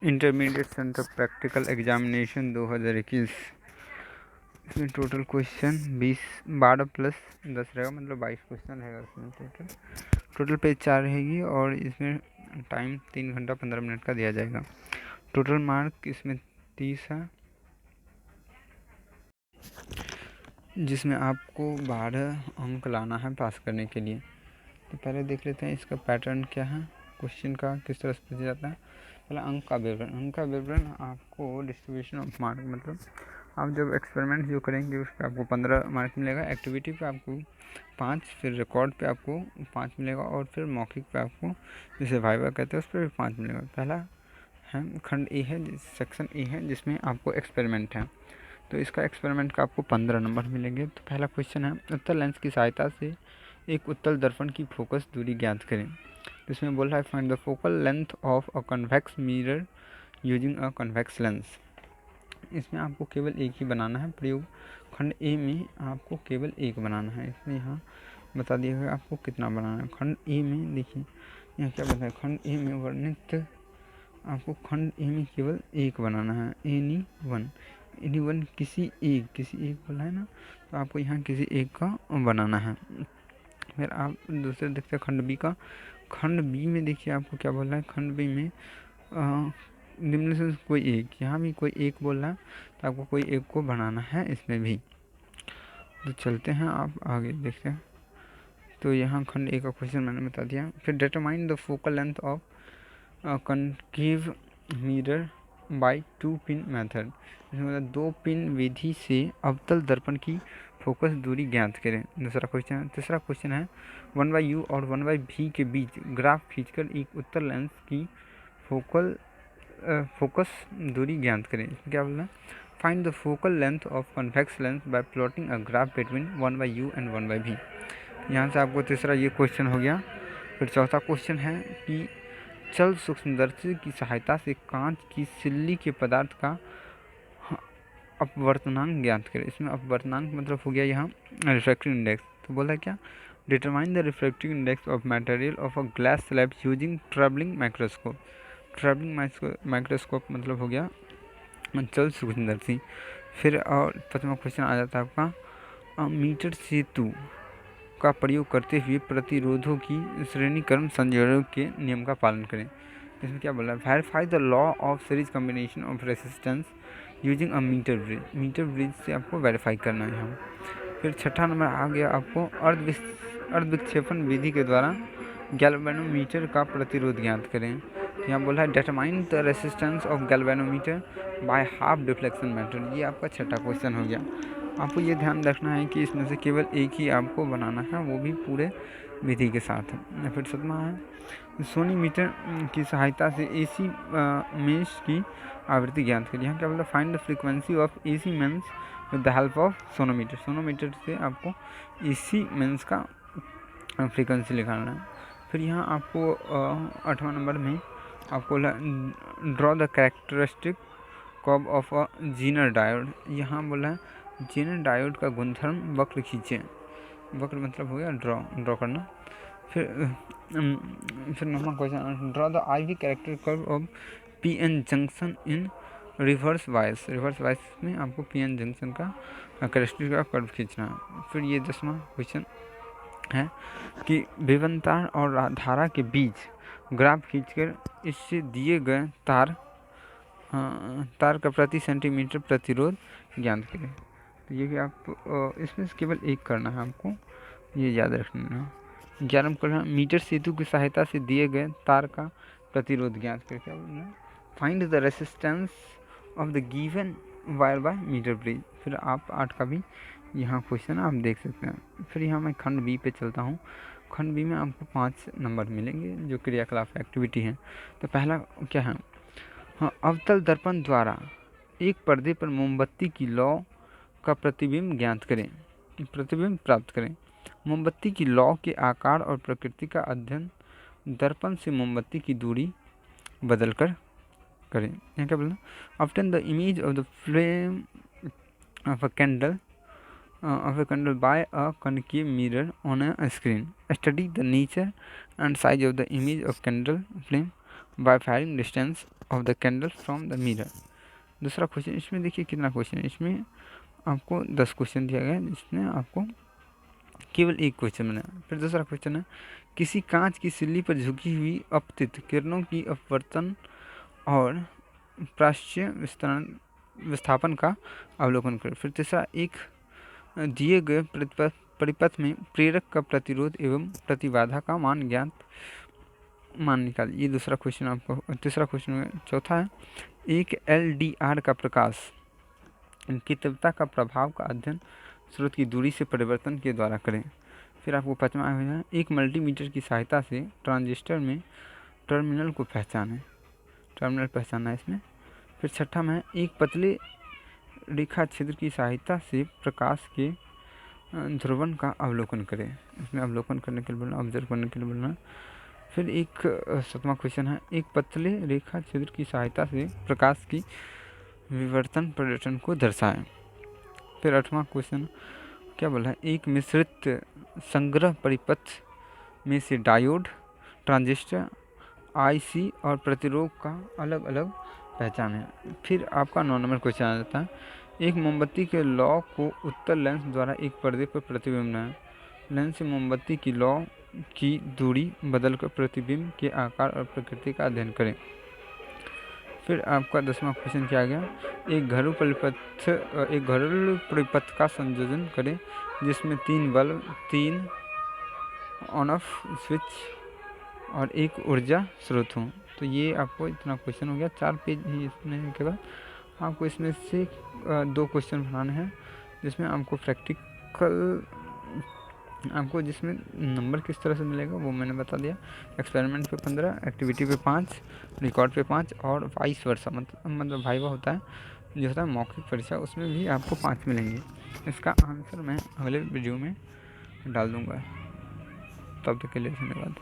Intermediate centre practical examination 2021। इसमें total question 12 plus 10 रहेगा, मतलब 22 क्वेश्चन रहेगा इसमें। टोटल पेज 4 रहेगी और इसमें टाइम 3 घंटा 15 मिनट का दिया जाएगा। टोटल मार्क इसमें 30 है, जिसमें आपको 12 अंक लाना है पास करने के लिए। तो पहले देख लेते हैं इसका पैटर्न क्या है, क्वेश्चन का किस तरह से पूछा जाता है। पहले अंक का विवरण आपको डिस्ट्रीब्यूशन ऑफ मार्क, मतलब आप जब एक्सपेरिमेंट जो करेंगे उस पर आपको 15 मार्क मिलेगा, एक्टिविटी पे आपको 5, फिर रिकॉर्ड पे आपको 5 मिलेगा और फिर मौखिक पे आपको, जिसे वाइवा कहते हैं, उस पर भी 5 मिलेगा। पहला है खंड ए है, सेक्शन ए है, जिसमें आपको एक्सपेरिमेंट है, तो इसका एक्सपेरिमेंट का आपको 15 नंबर मिलेंगे। तो पहला क्वेश्चन है, उत्तल लेंस की सहायता से एक उत्तल दर्पण की फोकस दूरी ज्ञात करें। इसमें बोल रहा है find the focal length of a convex mirror using a convex lens. इसमें आपको केवल एक ही बनाना है प्रयोग। खंड ए में आपको केवल एक बनाना है, इसमें यहाँ बता दिया गया आपको कितना बनाना है। खंड ए में देखिए यहाँ क्या बताया, खंड ए में वर्णित आपको खंड ए में केवल एक बनाना है, एनी वन किसी एक बोला है ना, तो आपको यहाँ किसी एक का बनाना है। फिर आप दूसरे देखते हैं खंड बी का। खंड बी में देखिए आपको क्या बोल रहा है, खंड बी में निम्न से कोई एक, यहाँ भी कोई एक बोल रहा है, तो आपको कोई एक को बनाना है इसमें भी। तो चलते हैं आप आगे देखते हैं। तो यहाँ खंड ए का क्वेश्चन मैंने बता दिया। फिर determine the focal length of concave mirror by 2 pin method. इसमें मतलब 2 पिन विधि से अवतल दर्पण की फोकस दूरी ज्ञात करें। दूसरा क्वेश्चन है। तीसरा क्वेश्चन है 1/u और 1/v के बीच ग्राफ खींचकर एक उत्तल लेंस की फोकस दूरी ज्ञात करें। इसमें क्या बोलना है, find the focal length of convex lens bye plotting a graph between 1/u and 1/v। यहाँ से आपको तीसरा ये क्वेश्चन हो गया। फिर चौथा क्वेश्चन है कि चल सूक्ष्मदर्शी की सहायता से कांच की सिल्ली के पदार्थ का अपवर्तनांक ज्ञात करें। इसमें अपवर्तनांक मतलब हो गया यहाँ रिफ्रैक्टिव इंडेक्स। तो बोला क्या, determine the refractive index of material of a glass slab using travelling microscope. Travelling microscope मतलब हो गया चल सूक्ष्मदर्शी। फिर और 5वां क्वेश्चन आ जाता है आपका, मीटर सेतु का प्रयोग करते हुए प्रतिरोधों की श्रेणीकरण संयोजन के नियम का पालन करें। इसमें क्या बोला है, verify the law of series combination of resistance using a metre bridge. Metre bridge से आपको वेरीफाई करना है यहाँ। फिर छठा नंबर आ गया आपको अर्ध विक्षेपण विधि के द्वारा गैल्वेनोमीटर का प्रतिरोध ज्ञात करें। यहाँ बोला है determine the resistance of galvanometer by half deflection method. ये आपका छठा क्वेश्चन हो गया। आपको ये ध्यान रखना है कि इसमें से केवल एक ही आपको बनाना है, वो भी पूरे विधि के साथ। फिर 7वां है सोनी मीटर की सहायता से एसी मेंस की आवृत्ति ज्ञात करिए। यहाँ क्या बोलता है, find the frequency of AC mains with the help of sonometer. Sonometer से आपको एसी मेंस का फ्रीक्वेंसी निकालना है। फिर यहाँ आपको 8वां नंबर में आपको draw the characteristic curve of a Zener diode. यहाँ बोला है जेनर डायोड का गुणधर्म वक्र खींचें। वक्र मतलब हो गया ड्रॉ करना। फिर 9वां question, draw the IV character curve of PN junction in reverse bias. Reverse bias में आपको PN जंक्शन का कैरेक्टरिस्टिक का कर्व खींचना है। फिर ये 10वां क्वेश्चन है कि विभवांतर और धारा के बीच ग्राफ खींचकर इससे दिए गए तार का प्रति सेंटीमीटर प्रतिरोध ज्ञात करें। तो ये कि आप इसमें से केवल एक करना है आपको, ये याद रखना है। 11वां करना, मीटर सेतु की सहायता से दिए गए तार का प्रतिरोध ज्ञात करें। क्या बोलना है, find the resistance of the given wire by metre bridge. फिर आप 8 का भी यहाँ क्वेश्चन आप देख सकते हैं। फिर यहाँ मैं खंड बी पे चलता हूँ। खंड बी में आपको 5 नंबर मिलेंगे जो क्रियाकलाप एक्टिविटी हैं। तो पहला क्या है, हाँ, अवतल दर्पण द्वारा एक पर्दे पर मोमबत्ती की लौ का प्रतिबिंब ज्ञात करें, प्रतिबिंब प्राप्त करें। मोमबत्ती की लौ के आकार और प्रकृति का अध्ययन दर्पण से मोमबत्ती की दूरी बदलकर करें। यहाँ क्या बोलना, obtain the image of the flame of a candle by a concave mirror on a screen. Study the nature and size of the image of candle flame by firing distance of the candle from the mirror. दूसरा question, इसमें देखिए कितना question है, इसमें आपको 10 question दिया गया है जिसमें आपको केवल एक क्वेश्चन बना। फिर दूसरा क्वेश्चन है, किसी कांच की सिल्ली पर झुकी हुई अपतित किरणों की अपवर्तन और प्राच्य विस्थापन का अवलोकन करें। फिर तीसरा, एक दिए गए परिपथ में प्रेरक का प्रतिरोध एवं प्रतिबाधा का मान निकालिए। ये दूसरा क्वेश्चन आपको, तीसरा क्वेश्चन। चौथा है, एक LDR का प्रकाश की तीव्रता का प्रभाव का अध्ययन स्रोत की दूरी से परिवर्तन के द्वारा करें। फिर आपको पांचवा है, एक मल्टीमीटर की सहायता से ट्रांजिस्टर में टर्मिनल को पहचानें। टर्मिनल पहचानना है इसमें। फिर छठा में, एक पतले रेखा क्षेत्र की सहायता से प्रकाश के ध्रुवन का अवलोकन करें। इसमें अवलोकन करने के लिए बोलना, ऑब्जर्व करने के लिए बोलना। फिर एक सातवां क्वेश्चन है, एक पतले रेखा क्षेत्र की सहायता से प्रकाश की विवर्तन पर्यटन को दर्शाएं। फिर आठवां क्वेश्चन क्या बोला है, एक मिश्रित संग्रह परिपथ में से डायोड, ट्रांजिस्टर, IC और प्रतिरोध का अलग अलग पहचान है। फिर आपका 9 नंबर क्वेश्चन आ जाता है, एक मोमबत्ती के लौ को उत्तल लेंस द्वारा एक पर्दे पर प्रतिबिंब है। लेंस से मोमबत्ती की लौ की दूरी बदलकर प्रतिबिंब के आकार और प्रकृति का अध्ययन करें। फिर आपका 10वां क्वेश्चन क्या आ गया, एक घरेलू परिपथ का संयोजन करें जिसमें 3 बल्ब, 3 ऑन ऑफ स्विच और एक ऊर्जा स्रोत हों। तो ये आपको इतना क्वेश्चन हो गया। 4 पेज ही इसमें के बाद आपको इसमें से 2 क्वेश्चन बनाने हैं जिसमें आपको प्रैक्टिकल, आपको जिसमें नंबर किस तरह से मिलेगा वो मैंने बता दिया। एक्सपेरिमेंट पे 15, एक्टिविटी पे 5, रिकॉर्ड पे 5 और वाइस वर्सा, मतलब वाइवा होता है जो होता है मौखिक परीक्षा, उसमें भी आपको 5 मिलेंगे। इसका आंसर मैं अगले वीडियो में डाल दूँगा। तब तक के लिए धन्यवाद।